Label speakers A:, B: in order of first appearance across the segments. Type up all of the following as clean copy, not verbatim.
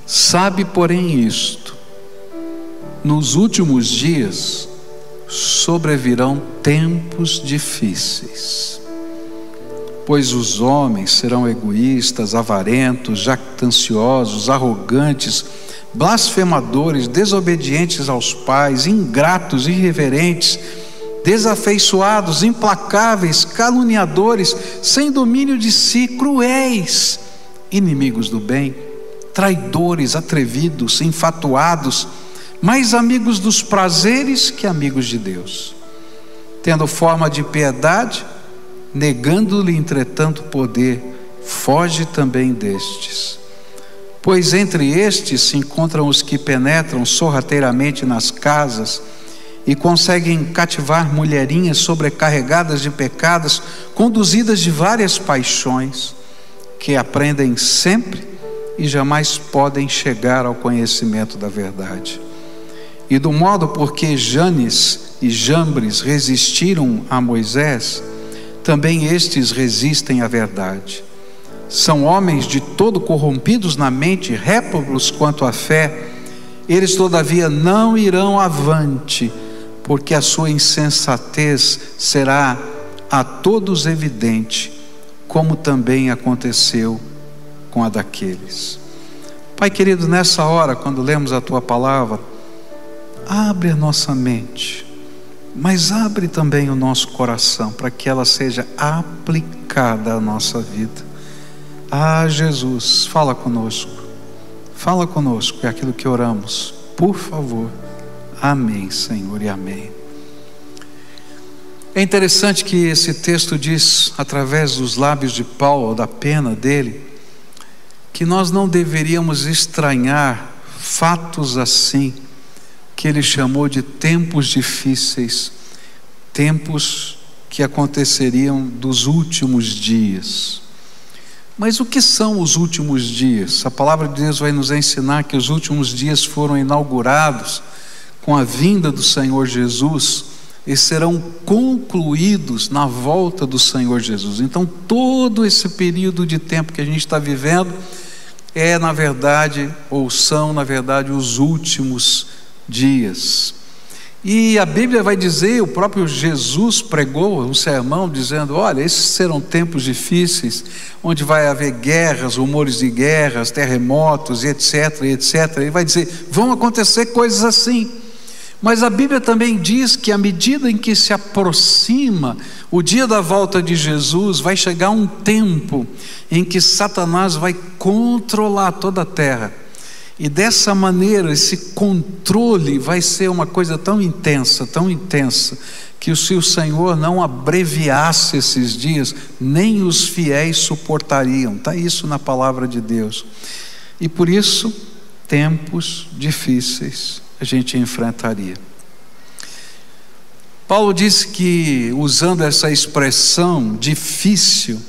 A: Sabe, porém, isto: nos últimos dias sobrevirão tempos difíceis, pois os homens serão egoístas, avarentos, jactanciosos, arrogantes, blasfemadores, desobedientes aos pais, ingratos, irreverentes, desafeiçoados, implacáveis, caluniadores, sem domínio de si, cruéis, inimigos do bem, traidores, atrevidos, enfatuados, mais amigos dos prazeres que amigos de Deus, tendo forma de piedade, negando-lhe entretanto poder. Foge também destes. Pois entre estes se encontram os que penetram sorrateiramente nas casas e conseguem cativar mulherinhas sobrecarregadas de pecados, conduzidas de várias paixões, que aprendem sempre e jamais podem chegar ao conhecimento da verdade. E do modo porque Janes e Jambres resistiram a Moisés, também estes resistem à verdade. São homens de todo corrompidos na mente, réprobos quanto à fé. Eles todavia não irão avante, porque a sua insensatez será a todos evidente, como também aconteceu com a daqueles. Pai querido, nessa hora, quando lemos a Tua palavra, abre a nossa mente, mas abre também o nosso coração, para que ela seja aplicada à nossa vida. Ah, Jesus, fala conosco, é aquilo que oramos, por favor. Amém, Senhor, e amém. É interessante que esse texto diz, através dos lábios de Paulo, da pena dele, que nós não deveríamos estranhar fatos assim, que ele chamou de tempos difíceis, tempos que aconteceriam dos últimos dias. Mas o que são os últimos dias? A palavra de Deus vai nos ensinar que os últimos dias foram inaugurados com a vinda do Senhor Jesus e serão concluídos na volta do Senhor Jesus. Então todo esse período de tempo que a gente está vivendo é na verdade, ou são na verdade, os últimos dias. E a Bíblia vai dizer, o próprio Jesus pregou um sermão dizendo: olha, esses serão tempos difíceis, onde vai haver guerras, rumores de guerras, terremotos, e etc, etc. Ele vai dizer, vão acontecer coisas assim. Mas a Bíblia também diz que à medida em que se aproxima o dia da volta de Jesus, vai chegar um tempo em que Satanás vai controlar toda a terra. E dessa maneira, esse controle vai ser uma coisa tão intensa, que se o Senhor não abreviasse esses dias, nem os fiéis suportariam. Está isso na palavra de Deus. E por isso, tempos difíceis a gente enfrentaria. Paulo disse que, usando essa expressão difícil,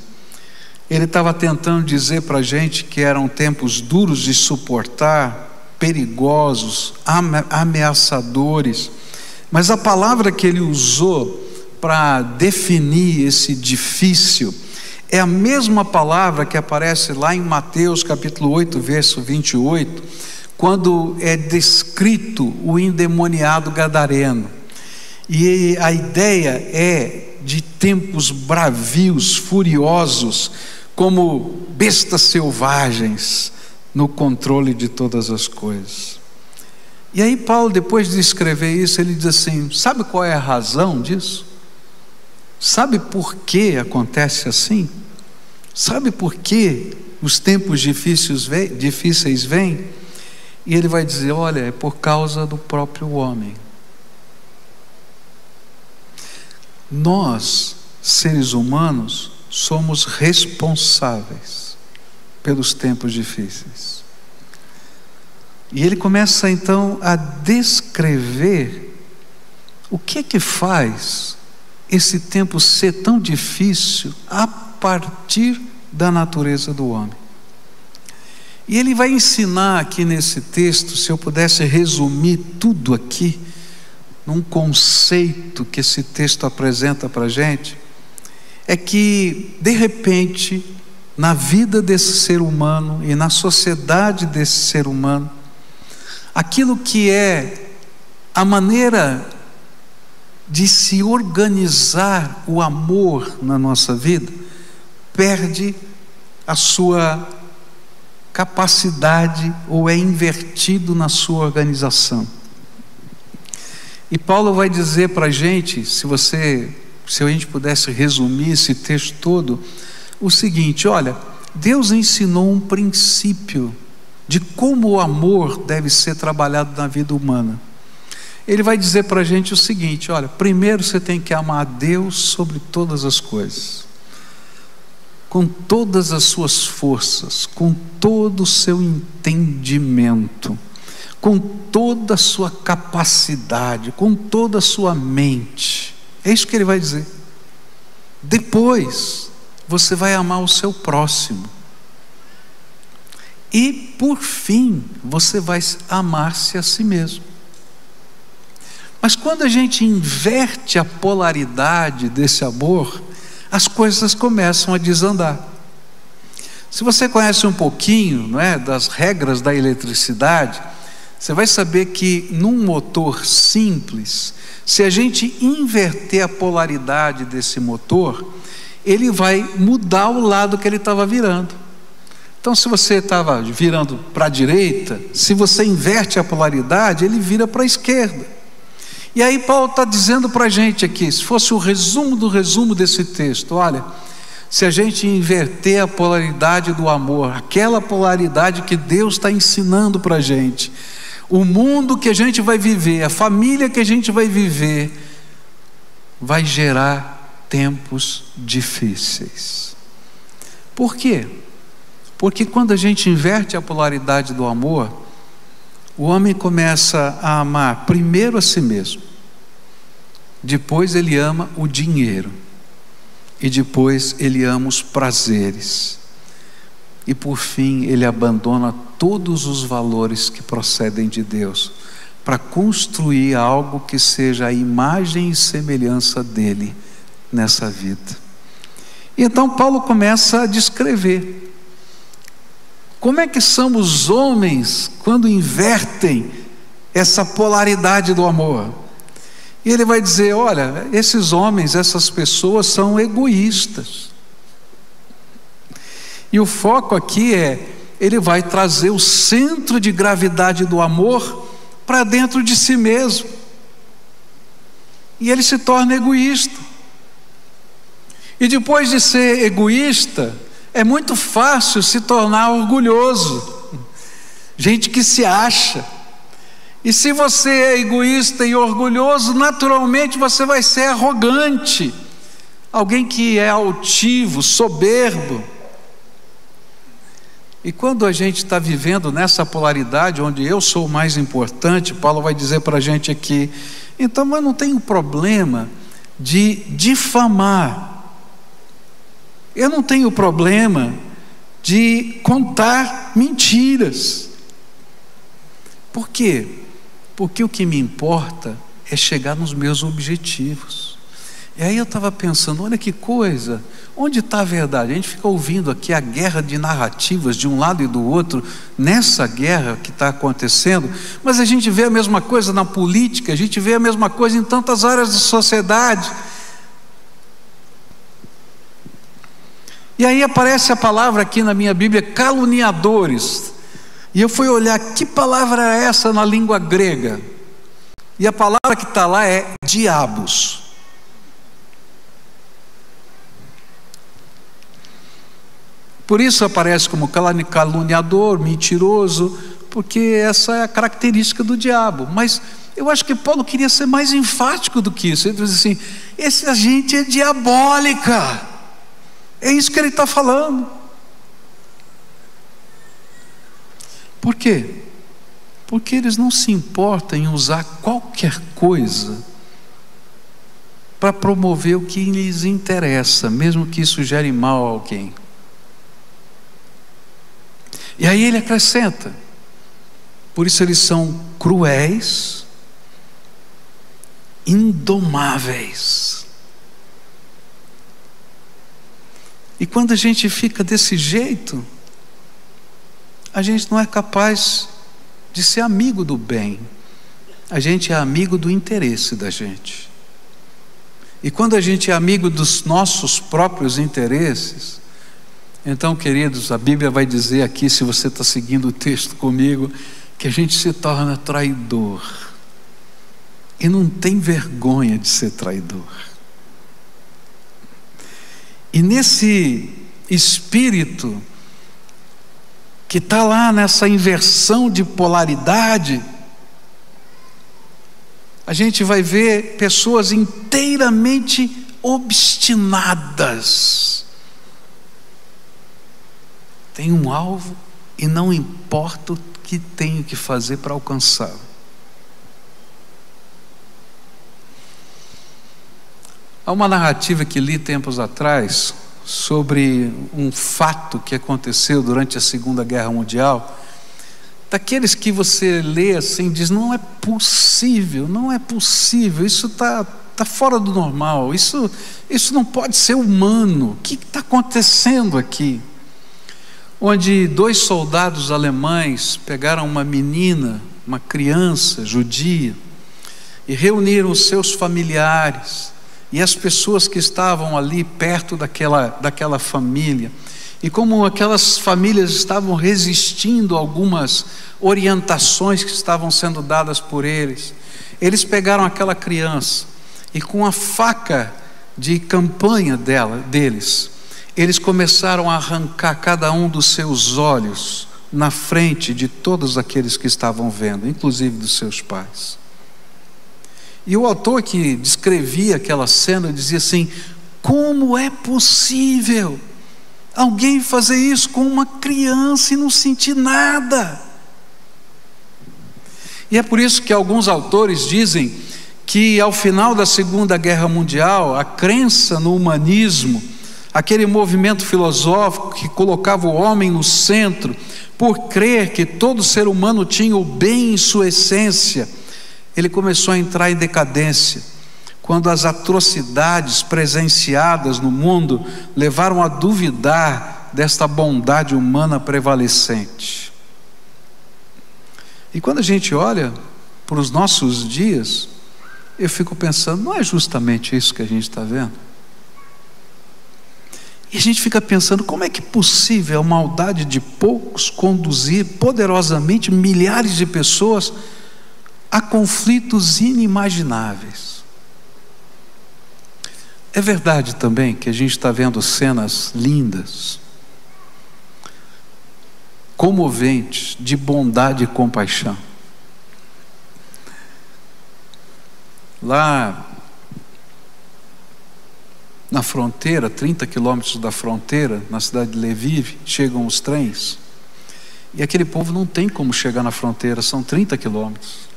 A: ele estava tentando dizer para a gente que eram tempos duros de suportar, perigosos, ameaçadores. Mas a palavra que ele usou para definir esse difícil é a mesma palavra que aparece lá em Mateus capítulo 8, verso 28, quando é descrito o endemoniado gadareno. E a ideia é de tempos bravios, furiosos, como bestas selvagens no controle de todas as coisas. E aí Paulo, depois de escrever isso, ele diz assim: sabe qual é a razão disso? Sabe por que acontece assim? Sabe por que os tempos difíceis vêm? E ele vai dizer: olha, é por causa do próprio homem. Nós, seres humanos, somos responsáveis pelos tempos difíceis. E ele começa então a descrever o que é que faz esse tempo ser tão difícil a partir da natureza do homem. E ele vai ensinar aqui nesse texto, se eu pudesse resumir tudo aqui num conceito que esse texto apresenta para a gente, é que de repente na vida desse ser humano e na sociedade desse ser humano, aquilo que é a maneira de se organizar o amor na nossa vida, perde a sua capacidade ou é invertido na sua organização. E Paulo vai dizer para a gente, se a gente pudesse resumir esse texto todo, o seguinte: olha, Deus ensinou um princípio de como o amor deve ser trabalhado na vida humana. Ele vai dizer para a gente o seguinte: olha, primeiro você tem que amar a Deus sobre todas as coisas, com todas as suas forças, com todo o seu entendimento, com toda a sua capacidade, com toda a sua mente. É isso que ele vai dizer. Depois, você vai amar o seu próximo. E, por fim, você vai amar-se a si mesmo. Mas quando a gente inverte a polaridade desse amor, as coisas começam a desandar. Se você conhece um pouquinho, não é, das regras da eletricidade, você vai saber que num motor simples, se a gente inverter a polaridade desse motor, ele vai mudar o lado que ele estava virando. Então, se você estava virando para a direita, se você inverte a polaridade, ele vira para a esquerda. E aí Paulo está dizendo para a gente aqui, se fosse o resumo do resumo desse texto, olha, se a gente inverter a polaridade do amor, aquela polaridade que Deus está ensinando para a gente, o mundo que a gente vai viver, a família que a gente vai viver, vai gerar tempos difíceis. Por quê? Porque quando a gente inverte a polaridade do amor, o homem começa a amar primeiro a si mesmo, depois ele ama o dinheiro, e depois ele ama os prazeres, e por fim ele abandona todos os valores que procedem de Deus, para construir algo que seja a imagem e semelhança dele nessa vida. E então Paulo começa a descrever como é que são os homens quando invertem essa polaridade do amor. E ele vai dizer: olha, esses homens, essas pessoas são egoístas. E o foco aqui ele vai trazer o centro de gravidade do amor para dentro de si mesmo. E ele se torna egoísta. E depois de ser egoísta, é muito fácil se tornar orgulhoso, gente que se acha. E se você é egoísta e orgulhoso, naturalmente você vai ser arrogante, alguém que é altivo, soberbo. E quando a gente está vivendo nessa polaridade, onde eu sou o mais importante, Paulo vai dizer para a gente aqui, então eu não tenho problema de difamar, eu não tenho problema de contar mentiras. Por quê? Porque o que me importa é chegar nos meus objetivos. E aí eu estava pensando, olha que coisa, onde está a verdade? A gente fica ouvindo aqui a guerra de narrativas de um lado e do outro, nessa guerra que está acontecendo, mas a gente vê a mesma coisa na política, a gente vê a mesma coisa em tantas áreas da sociedade. E aí aparece a palavra aqui na minha Bíblia, caluniadores. E eu fui olhar que palavra é essa na língua grega. E a palavra que está lá é diabos. Por isso aparece como caluniador, mentiroso, porque essa é a característica do diabo. Mas eu acho que Paulo queria ser mais enfático do que isso. Ele diz assim: essa gente é diabólica. É isso que ele está falando. Por quê? Porque eles não se importam em usar qualquer coisa para promover o que lhes interessa, mesmo que isso gere mal a alguém. E aí ele acrescenta: por isso eles são cruéis, indomáveis. E quando a gente fica desse jeito, a gente não é capaz de ser amigo do bem. A gente é amigo do interesse da gente. E quando a gente é amigo dos nossos próprios interesses, então, queridos, a Bíblia vai dizer aqui, se você está seguindo o texto comigo, que a gente se torna traidor. E não tem vergonha de ser traidor. E nesse espírito que está lá nessa inversão de polaridade, a gente vai ver pessoas inteiramente obstinadas. Tem um alvo e não importa o que tenho que fazer para alcançá-lo. Há uma narrativa que li tempos atrás sobre um fato que aconteceu durante a Segunda Guerra Mundial, daqueles que você lê assim, diz, não é possível, isso está fora do normal, isso não pode ser humano, o que está acontecendo aqui? Onde 2 soldados alemães pegaram uma menina, uma criança judia, e reuniram os seus familiares, e as pessoas que estavam ali perto daquela família, e como aquelas famílias estavam resistindo a algumas orientações que estavam sendo dadas por eles, eles pegaram aquela criança, e com a faca de campanha deles, eles começaram a arrancar cada um dos seus olhos, na frente de todos aqueles que estavam vendo, inclusive dos seus pais. E o autor que descrevia aquela cena dizia assim: como é possível alguém fazer isso com uma criança e não sentir nada? E é por isso que alguns autores dizem que ao final da Segunda Guerra Mundial, a crença no humanismo, aquele movimento filosófico que colocava o homem no centro, por crer que todo ser humano tinha o bem em sua essência, ele começou a entrar em decadência, quando as atrocidades presenciadas no mundo levaram a duvidar desta bondade humana prevalecente. E quando a gente olha para os nossos dias, eu fico pensando, não é justamente isso que a gente está vendo? E a gente fica pensando, como é que é possível a maldade de poucos conduzir poderosamente milhares de pessoas a conflitos inimagináveis? É verdade também que a gente está vendo cenas lindas, comoventes, de bondade e compaixão. Lá na fronteira, 30 quilômetros da fronteira, na cidade de Lviv, chegam os trens, e aquele povo não tem como chegar na fronteira, são 30 quilômetros.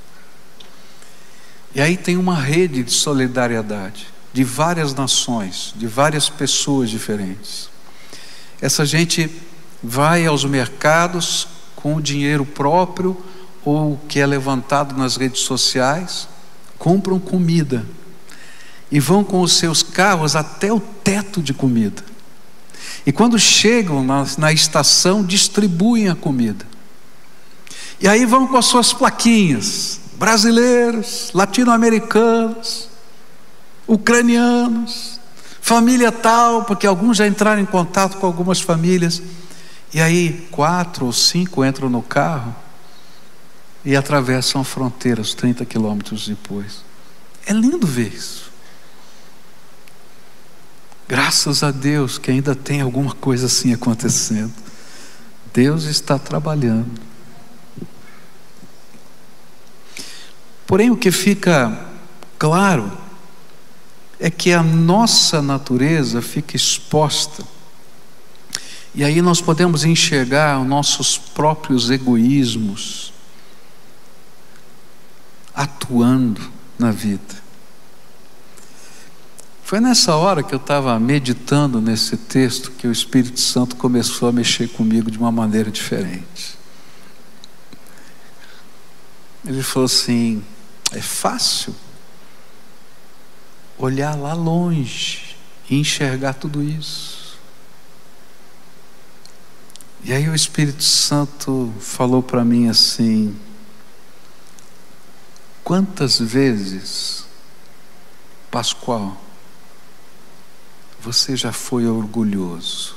A: E aí tem uma rede de solidariedade, de várias nações, de várias pessoas diferentes. Essa gente vai aos mercados com o dinheiro próprio ou que é levantado nas redes sociais, compram comida e vão com os seus carros até o teto de comida. E quando chegam na estação, distribuem a comida. E aí vão com as suas plaquinhas: brasileiros, latino-americanos, ucranianos, família tal, porque alguns já entraram em contato com algumas famílias. E aí 4 ou 5 entram no carro e atravessam a fronteira, os 30 quilômetros depois. É lindo ver isso. Graças a Deus que ainda tem alguma coisa assim acontecendo. Deus está trabalhando. Porém, o que fica claro é que a nossa natureza fica exposta. E aí nós podemos enxergar os nossos próprios egoísmos atuando na vida. Foi nessa hora que eu estava meditando nesse texto que o Espírito Santo começou a mexer comigo de uma maneira diferente. Ele falou assim: é fácil olhar lá longe e enxergar tudo isso. E aí o Espírito Santo falou para mim assim: quantas vezes, Pascoal, você já foi orgulhoso?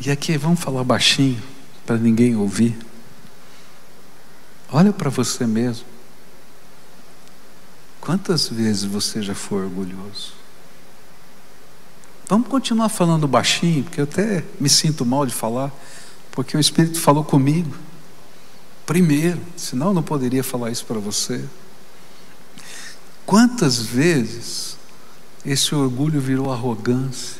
A: E aqui, vamos falar baixinho, para ninguém ouvir. Olha para você mesmo. Quantas vezes você já foi orgulhoso? Vamos continuar falando baixinho, porque eu até me sinto mal de falar, porque o Espírito falou comigo primeiro, senão eu não poderia falar isso para você. Quantas vezes esse orgulho virou arrogância?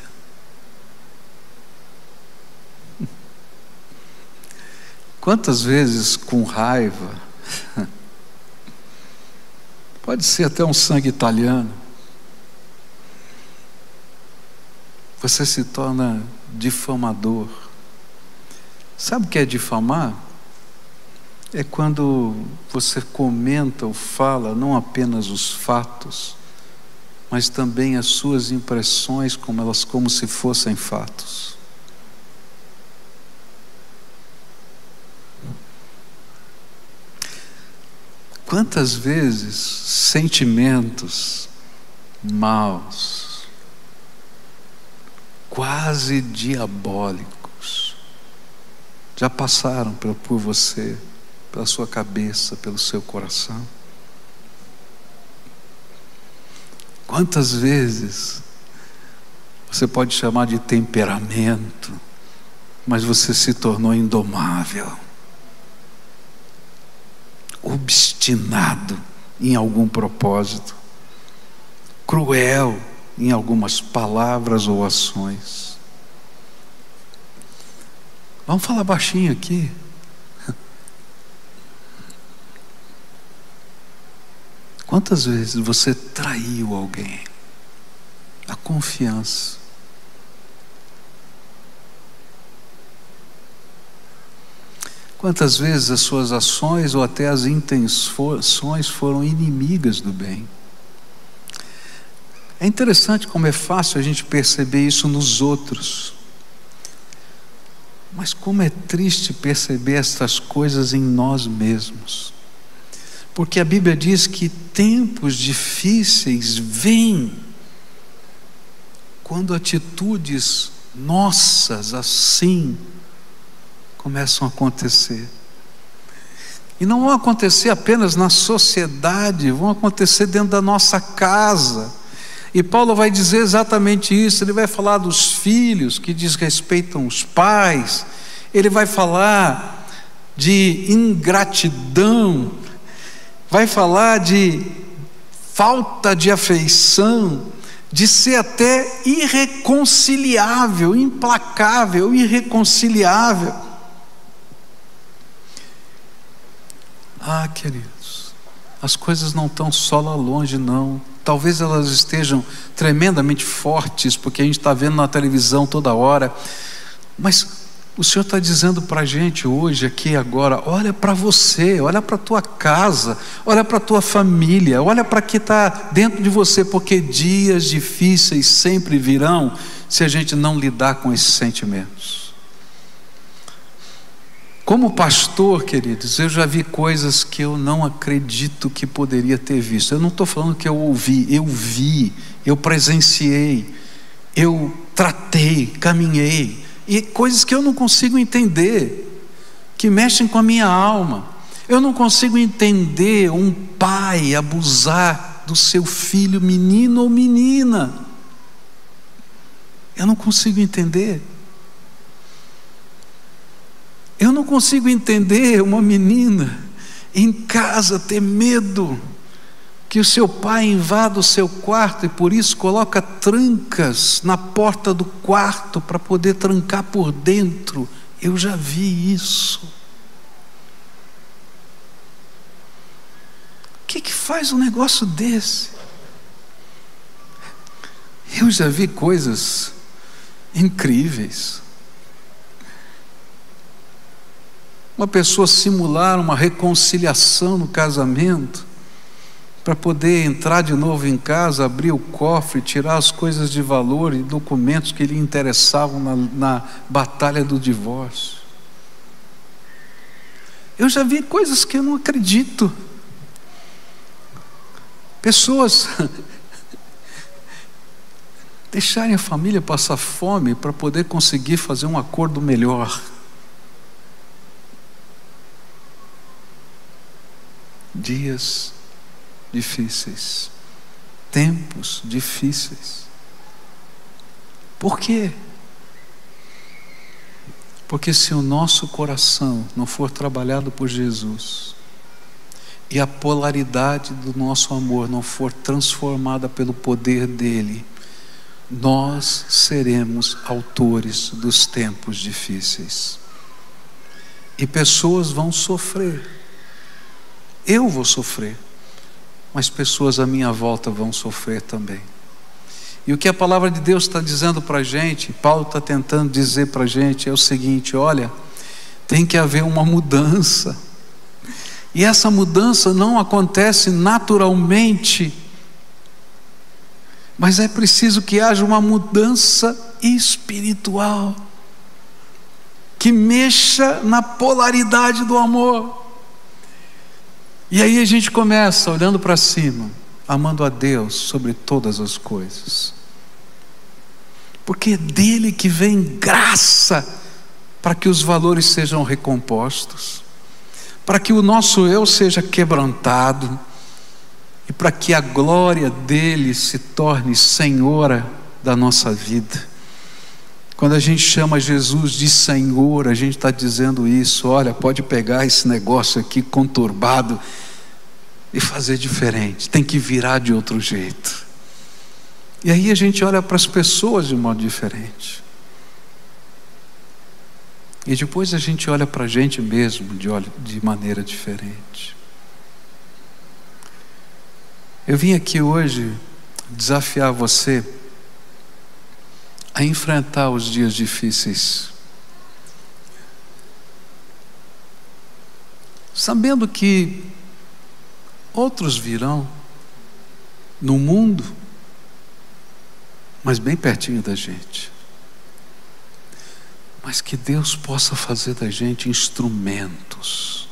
A: Quantas vezes com raiva, pode ser até um sangue italiano, você se torna difamador. Sabe o que é difamar? É quando você comenta ou fala não apenas os fatos, mas também as suas impressões como se fossem fatos. Quantas vezes sentimentos maus, quase diabólicos, já passaram por você, pela sua cabeça, pelo seu coração? Quantas vezes você pode chamar de temperamento, mas você se tornou indomável, obstinado em algum propósito, cruel em algumas palavras ou ações? Vamos falar baixinho aqui. Quantas vezes você traiu alguém? A confiança. Quantas vezes as suas ações ou até as intenções foram inimigas do bem? É interessante como é fácil a gente perceber isso nos outros. Mas como é triste perceber estas coisas em nós mesmos. Porque a Bíblia diz que tempos difíceis vêm quando atitudes nossas assim começam a acontecer. E não vão acontecer apenas na sociedade, vão acontecer dentro da nossa casa. E Paulo vai dizer exatamente isso. Ele vai falar dos filhos que desrespeitam os pais, ele vai falar de ingratidão, vai falar de falta de afeição, de ser até irreconciliável, implacável, irreconciliável. Ah, queridos, as coisas não estão só lá longe, não. Talvez elas estejam tremendamente fortes, porque a gente está vendo na televisão toda hora, mas o Senhor está dizendo para a gente hoje, aqui agora: olha para você, olha para a tua casa, olha para a tua família, olha para o que está dentro de você, porque dias difíceis sempre virão se a gente não lidar com esses sentimentos. Como pastor, queridos, eu já vi coisas que eu não acredito que poderia ter visto. Eu não estou falando que eu ouvi, eu vi, eu presenciei, eu tratei, caminhei, e coisas que eu não consigo entender, que mexem com a minha alma. Eu não consigo entender um pai abusar do seu filho, menino ou menina. Eu não consigo entender. Eu não consigo entender uma menina em casa ter medo que o seu pai invada o seu quarto e por isso coloca trancas na porta do quarto para poder trancar por dentro. Eu já vi isso. O que faz um negócio desse? Eu já vi coisas incríveis. Uma pessoa simular uma reconciliação no casamento para poder entrar de novo em casa, abrir o cofre, tirar as coisas de valor e documentos que lhe interessavam na batalha do divórcio. Eu já vi coisas que eu não acredito. Pessoas deixarem a família passar fome para poder conseguir fazer um acordo melhor. Dias difíceis, tempos difíceis. Por quê? Porque se o nosso coração não for trabalhado por Jesus e a polaridade do nosso amor não for transformada pelo poder dele, nós seremos autores dos tempos difíceis. E pessoas vão sofrer. Eu vou sofrer, mas pessoas à minha volta vão sofrer também. E o que a palavra de Deus está dizendo para a gente, Paulo está tentando dizer para a gente, é o seguinte: olha, tem que haver uma mudança. E essa mudança não acontece naturalmente, mas é preciso que haja uma mudança espiritual, que mexa na polaridade do amor. E aí a gente começa olhando para cima, amando a Deus sobre todas as coisas, porque é dele que vem graça para que os valores sejam recompostos, para que o nosso eu seja quebrantado e para que a glória dele se torne senhora da nossa vida. Quando a gente chama Jesus de Senhor, a gente está dizendo isso: olha, pode pegar esse negócio aqui conturbado e fazer diferente, tem que virar de outro jeito. E aí a gente olha para as pessoas de modo diferente, e depois a gente olha para a gente mesmo de maneira diferente. Eu vim aqui hoje desafiar você a enfrentar os dias difíceis, sabendo que outros virão no mundo, mas bem pertinho da gente, mas que Deus possa fazer da gente instrumentos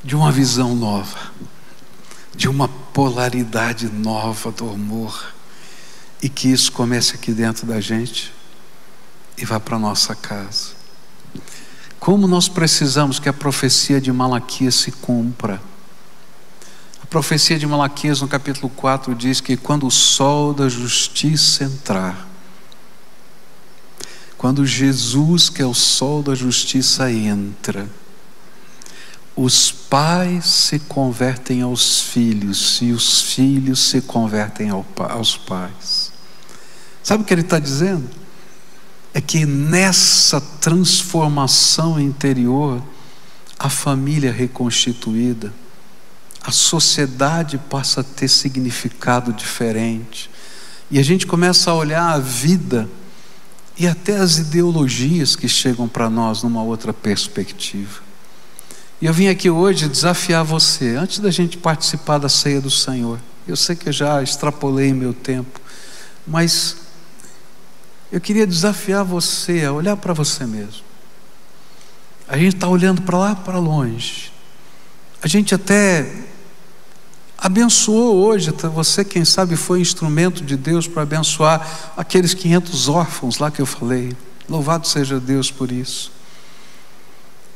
A: de uma visão nova, de uma polaridade nova do amor, e que isso comece aqui dentro da gente e vá para a nossa casa. Como nós precisamos que a profecia de Malaquias se cumpra. A profecia de Malaquias no capítulo 4 diz que quando o sol da justiça entrar, quando Jesus, que é o sol da justiça, entra, os pais se convertem aos filhos e os filhos se convertem aos pais. Sabe o que ele está dizendo? É que nessa transformação interior, a família reconstituída, a sociedade passa a ter significado diferente, e a gente começa a olhar a vida e até as ideologias que chegam para nós numa outra perspectiva. E eu vim aqui hoje desafiar você, antes da gente participar da ceia do Senhor. Eu sei que eu já extrapolei meu tempo, mas eu queria desafiar você a olhar para você mesmo. A gente está olhando para lá, para longe. A gente até abençoou hoje, até você, quem sabe, foi instrumento de Deus para abençoar aqueles 500 órfãos lá que eu falei. Louvado seja Deus por isso.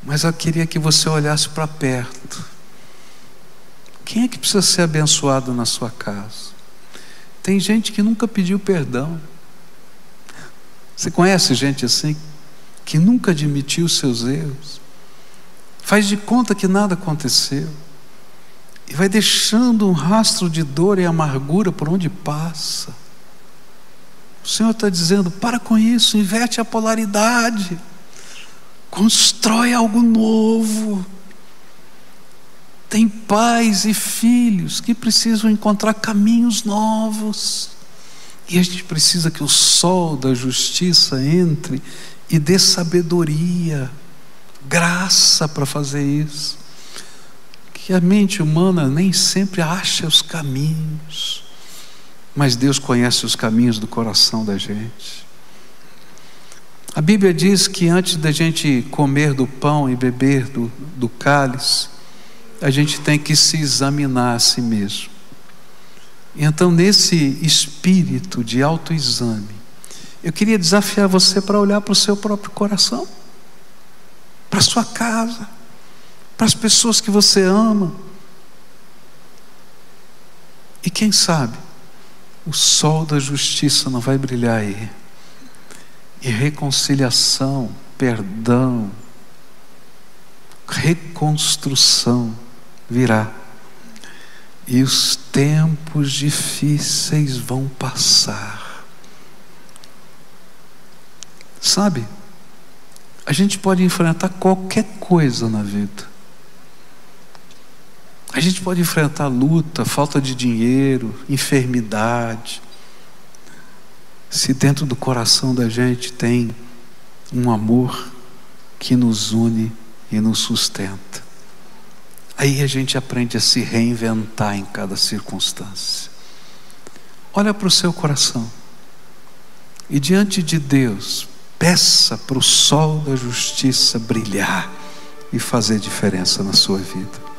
A: Mas eu queria que você olhasse para perto. Quem é que precisa ser abençoado na sua casa? Tem gente que nunca pediu perdão. Você conhece gente assim? Que nunca admitiu seus erros, faz de conta que nada aconteceu, e vai deixando um rastro de dor e amargura por onde passa. O Senhor está dizendo: para com isso, inverte a polaridade, constrói algo novo. Tem pais e filhos que precisam encontrar caminhos novos, e a gente precisa que o sol da justiça entre e dê sabedoria, graça para fazer isso. que a mente humana nem sempre acha os caminhos, mas Deus conhece os caminhos do coração da gente. A Bíblia diz que antes da gente comer do pão e beber do cálice, a gente tem que se examinar a si mesmo. Então, nesse espírito de autoexame, eu queria desafiar você para olhar para o seu próprio coração, para a sua casa, para as pessoas que você ama. E quem sabe, o sol da justiça não vai brilhar aí. E reconciliação, perdão, reconstrução virá. E os tempos difíceis vão passar. Sabe, a gente pode enfrentar qualquer coisa na vida. A gente pode enfrentar luta, falta de dinheiro, enfermidade. Se dentro do coração da gente tem um amor que nos une e nos sustenta, aí a gente aprende a se reinventar em cada circunstância. Olha para o seu coração e diante de Deus, peça para o sol da justiça brilhar e fazer diferença na sua vida.